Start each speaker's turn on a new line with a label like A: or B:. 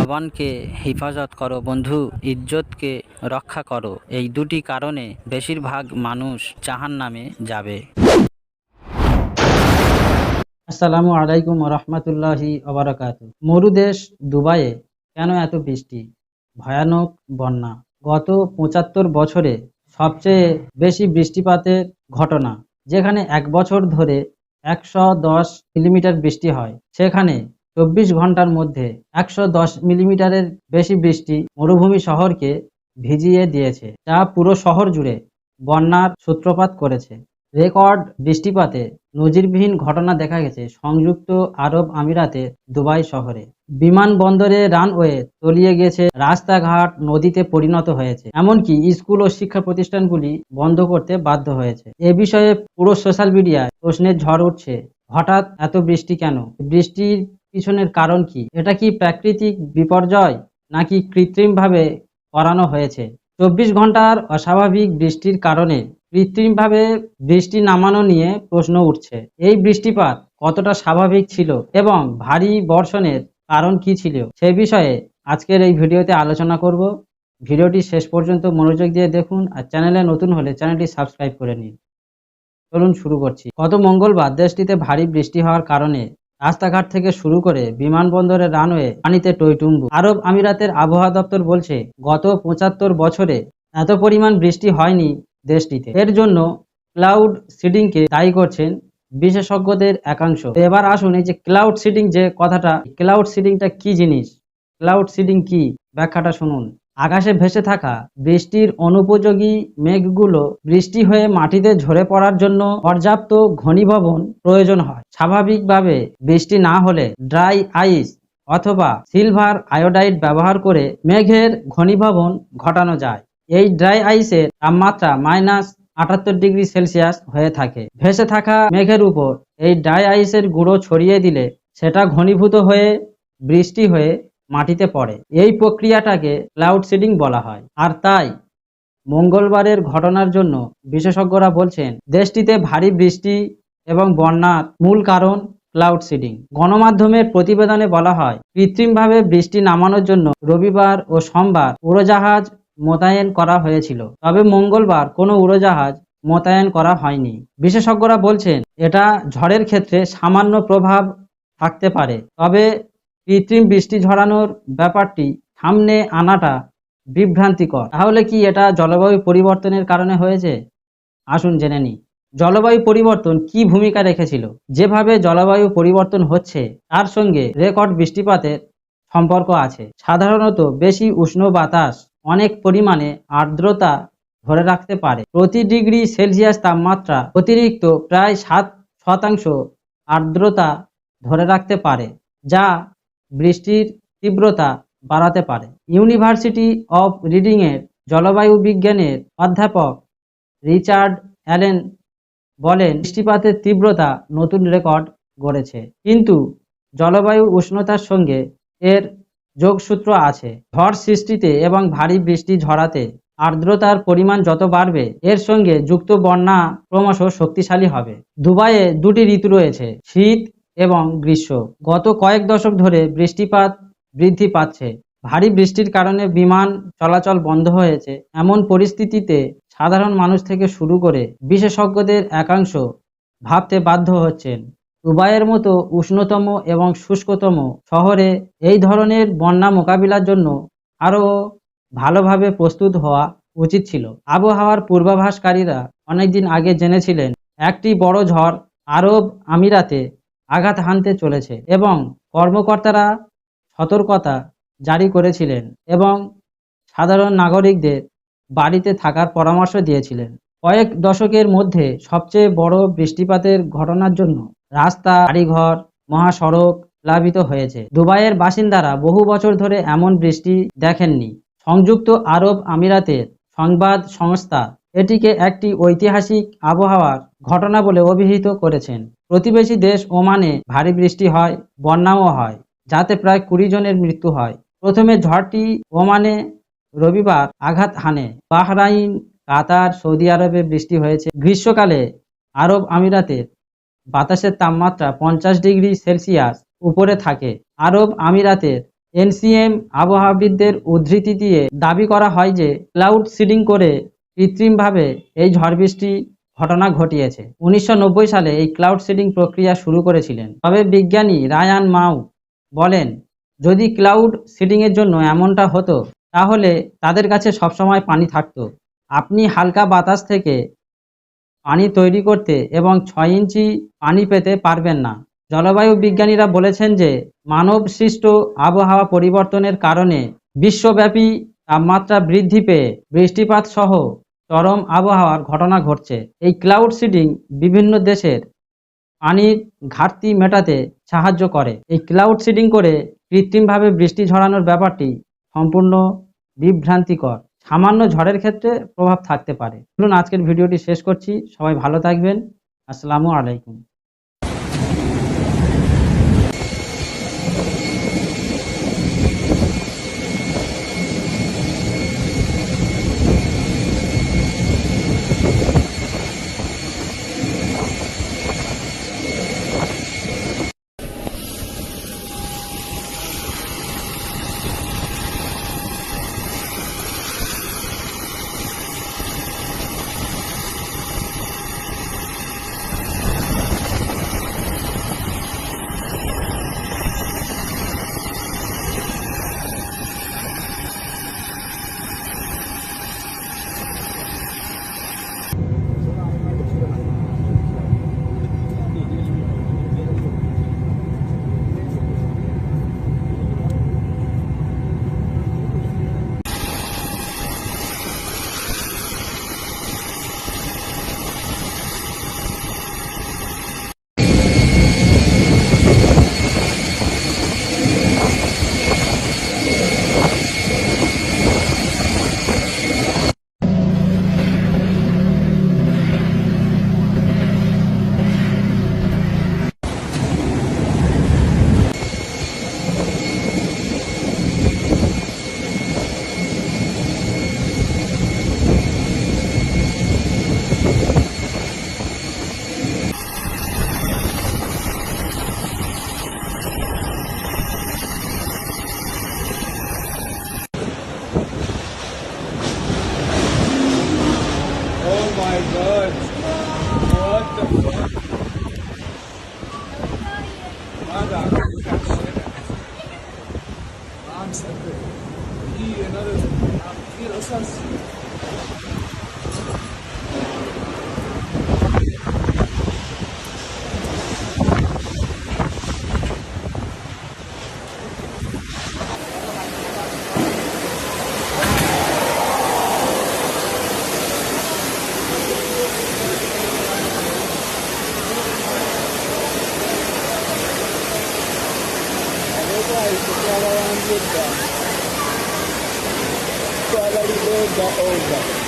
A: জবানকে হেফাজত করো বন্ধু, ইজ্জতকে রক্ষা করো। এই দুটি কারণে বেশিরভাগ মানুষ জাহান্নামে যাবে।
B: আসসালামু আলাইকুম রহমতুল্লাহি ওবারাকাতু। মরুদেশ দুবাইয়ে কেন এত বৃষ্টি? ভয়ানক বন্যা। গত ৭৫ বছরে সবচেয়ে বেশি বৃষ্টিপাতের ঘটনা। যেখানে এক বছর ধরে ১১০ মিলিমিটার বৃষ্টি হয়, সেখানে ২৪ ঘন্টার মধ্যে ১১০ মিলিমিটারের বেশি বৃষ্টি মরুভূমি শহরকে ভিজিয়ে দিয়েছে, যা পুরো শহর জুড়ে বন্যার সূত্রপাত করেছে। রেকর্ড বৃষ্টিপাতে নজিরবিহীন ঘটনা দেখা গেছে সংযুক্ত আরব আমিরাতের দুবাই শহরে। বিমানবন্দরে রানওয়ে তলিয়ে গেছে, রাস্তাঘাট নদীতে পরিণত হয়েছে, এমনকি স্কুল ও শিক্ষা প্রতিষ্ঠানগুলি বন্ধ করতে বাধ্য হয়েছে। এ বিষয়ে পুরো সোশ্যাল মিডিয়ায় প্রশ্নের ঝড় উঠছে। হঠাৎ এত বৃষ্টি কেন? বৃষ্টির পিছনের কারণ কি? এটা কি প্রাকৃতিক বিপর্যয় নাকি কৃত্রিমভাবে করানো হয়েছে? ২৪ ঘন্টার অস্বাভাবিক বৃষ্টির কারণে কৃত্রিমভাবে বৃষ্টি নামানো নিয়ে প্রশ্ন উঠছে। এই বৃষ্টিপাত কতটা স্বাভাবিক ছিল এবং ভারী বর্ষণের কারণ কি ছিল, সে বিষয়ে আজকের এই ভিডিওতে আলোচনা করব। ভিডিওটি শেষ পর্যন্ত মনোযোগ দিয়ে দেখুন, আর চ্যানেলে নতুন হলে চ্যানেলটি সাবস্ক্রাইব করে নিন। চলুন শুরু করছি। গত মঙ্গলবার দেশটিতে ভারী বৃষ্টি হওয়ার কারণে রাস্তাঘাট থেকে শুরু করে বিমানবন্দরের রানওয়ে পানিতে টইটুম্বু। আরব আমিরাতের আবহাওয়া দপ্তর বলছে, গত ৭৫ বছরে এত পরিমাণ বৃষ্টি হয়নি দেশটিতে। এর জন্য ক্লাউড সিডিংকে দায়ী করছেন বিশেষজ্ঞদের একাংশ। এবার আসুন, এই যে ক্লাউড সিডিং, যে কথাটা, ক্লাউড সিডিংটা কি জিনিস, ক্লাউড সিডিং কি, ব্যাখ্যাটা শুনুন। আকাশে ভেসে থাকা বৃষ্টির অনুপযোগী মেঘগুলো বৃষ্টি হয়ে মাটিতে ঝরে পড়ার জন্য পর্যাপ্ত ঘনীভবন প্রয়োজন হয়। স্বাভাবিকভাবে বৃষ্টি না হলে ড্রাই আইস অথবা সিলভার আয়োডাইড ব্যবহার করে মেঘের ঘনীভবন ঘটানো যায়। এই ড্রাই আইসের তাপমাত্রা -৭৮ ডিগ্রি সেলসিয়াস হয়ে থাকে। ভেসে থাকা মেঘের উপর এই ড্রাই আইসের গুঁড়ো ছড়িয়ে দিলে সেটা ঘনীভূত হয়ে বৃষ্টি হয়ে মাটিতে পড়ে। এই প্রক্রিয়াটাকে ক্লাউড সিডিং বলা হয়। আর তাই মঙ্গলবারের ঘটনার জন্য বিশেষজ্ঞরা বলছেন, দেশটিতে ভারী বৃষ্টি এবং বন্যার মূল কারণ ক্লাউড সিডিং। গণমাধ্যমের প্রতিবেদনে বলা হয়, কৃত্রিমভাবে বৃষ্টি নামানোর জন্য রবিবার ও সোমবার উড়োজাহাজ মোতায়েন করা হয়েছিল, তবে মঙ্গলবার কোনো উড়োজাহাজ মোতায়েন করা হয়নি। বিশেষজ্ঞরা বলছেন, এটা ঝড়ের ক্ষেত্রে সামান্য প্রভাব থাকতে পারে, তবে কৃত্রিম বৃষ্টি ঝরানোর ব্যাপারটি সামনে আনাটা বিভ্রান্তিকর। তাহলে কি এটা জলবায়ু পরিবর্তনের কারণে হয়েছে? আসুন জেনে নিই। জলবায়ু পরিবর্তন কি ভূমিকা রেখেছিল? যেভাবে জলবায়ু পরিবর্তন হচ্ছে তার সঙ্গে রেকর্ড বৃষ্টিপাতের সম্পর্ক আছে। সাধারণত বেশি উষ্ণ বাতাস অনেক পরিমাণে আর্দ্রতা ধরে রাখতে পারে। প্রতি ডিগ্রি সেলসিয়াস তাপমাত্রা অতিরিক্ত প্রায় 7% আর্দ্রতা ধরে রাখতে পারে, যা বৃষ্টির তীব্রতা বাড়াতে পারে। ইউনিভার্সিটি অফ রিডিংয়ের জলবায়ু বিজ্ঞানের অধ্যাপক রিচার্ড অ্যালেন বলেন, বৃষ্টিপাতের তীব্রতা নতুন রেকর্ড গড়েছে, কিন্তু জলবায়ু উষ্ণতার সঙ্গে এর যোগসূত্র আছে। ঝড় সৃষ্টিতে এবং ভারী বৃষ্টি ঝরাতে আর্দ্রতার পরিমাণ যত বাড়বে, এর সঙ্গে যুক্ত বন্যা ক্রমশ শক্তিশালী হবে। দুবাইয়ে দুটি ঋতু রয়েছে, শীত এবং গ্রীষ্ম। গত কয়েক দশক ধরে বৃষ্টিপাত বৃদ্ধি পাচ্ছে। ভারী বৃষ্টির কারণে বিমান চলাচল বন্ধ হয়েছে। এমন পরিস্থিতিতে সাধারণ মানুষ থেকে শুরু করে বিশেষজ্ঞদের একাংশ ভাবতে বাধ্য হচ্ছেন, দুবাইয়ের মতো উষ্ণতম এবং শুষ্কতম শহরে এই ধরনের বন্যা মোকাবিলার জন্য আরও ভালোভাবে প্রস্তুত হওয়া উচিত ছিল। আবহাওয়ার পূর্বাভাসকারীরা অনেকদিন আগে জেনেছিলেন একটি বড় ঝড় আরব আমিরাতে আঘাত হানতে চলেছে এবং কর্মকর্তারা সতর্কতা জারি করেছিলেন এবং সাধারণ নাগরিকদের বাড়িতে থাকার পরামর্শ দিয়েছিলেন। কয়েক দশকের মধ্যে সবচেয়ে বড় বৃষ্টিপাতের ঘটনার জন্য রাস্তা, বাড়িঘর, মহাসড়ক প্লাবিত হয়েছে। দুবাইয়ের বাসিন্দারা বহু বছর ধরে এমন বৃষ্টি দেখেননি। সংযুক্ত আরব আমিরাতের সংবাদ সংস্থা এটিকে একটি ঐতিহাসিক আবহাওয়ার ঘটনা বলে অভিহিত করেছেন। প্রতিবেশী দেশ ওমানে ভারী বৃষ্টি হয়, বন্যাও হয়, যাতে প্রায় 20 জনের মৃত্যু হয়। প্রথমে ঝড়টি ওমানে রবিবার আঘাত হানে। বাহরাইন, কাতার, সৌদি আরবে বৃষ্টি হয়েছে। গ্রীষ্মকালে আরব আমিরাতের বাতাসের তাপমাত্রা 50 ডিগ্রি সেলসিয়াস উপরে থাকে। আরব আমিরাতের এনসিএম আবহাওয়াবিদদের উদ্ধৃতি দিয়ে দাবি করা হয় যে ক্লাউড সিডিং করে কৃত্রিমভাবে এই ঝড় বৃষ্টি ঘটনা ঘটিয়েছে। 1990 সালে এই ক্লাউড সিডিং প্রক্রিয়া শুরু করেছিলেন। তবে বিজ্ঞানী রায়ান মাউ বলেন, যদি ক্লাউড সিডিংয়ের জন্য এমনটা হতো তাহলে তাদের কাছে সবসময় পানি থাকতো। আপনি হালকা বাতাস থেকে পানি তৈরি করতে এবং 6 ইঞ্চি পানি পেতে পারবেন না। জলবায়ু বিজ্ঞানীরা বলেছেন যে মানব সৃষ্ট আবহাওয়া পরিবর্তনের কারণে বিশ্বব্যাপী তাপমাত্রা বৃদ্ধি পেয়ে বৃষ্টিপাত সহ চরম আবহাওয়ার ঘটনা ঘটছে। এই ক্লাউড সিডিং বিভিন্ন দেশের পানির ঘাটতি মেটাতে সাহায্য করে। এই ক্লাউড সিডিং করে কৃত্রিমভাবে বৃষ্টি ঝরানোর ব্যাপারটি সম্পূর্ণ বিভ্রান্তিকর। সামান্য ঝড়ের ক্ষেত্রে প্রভাব থাকতে পারে। চলুন আজকের ভিডিওটি শেষ করছি। সবাই ভালো থাকবেন। আসসালামু আলাইকুম।
C: Oh my god. What the fuck? هذا عم سكر في another كثير قصص Kuala Lumpur, Kuala Lumpur,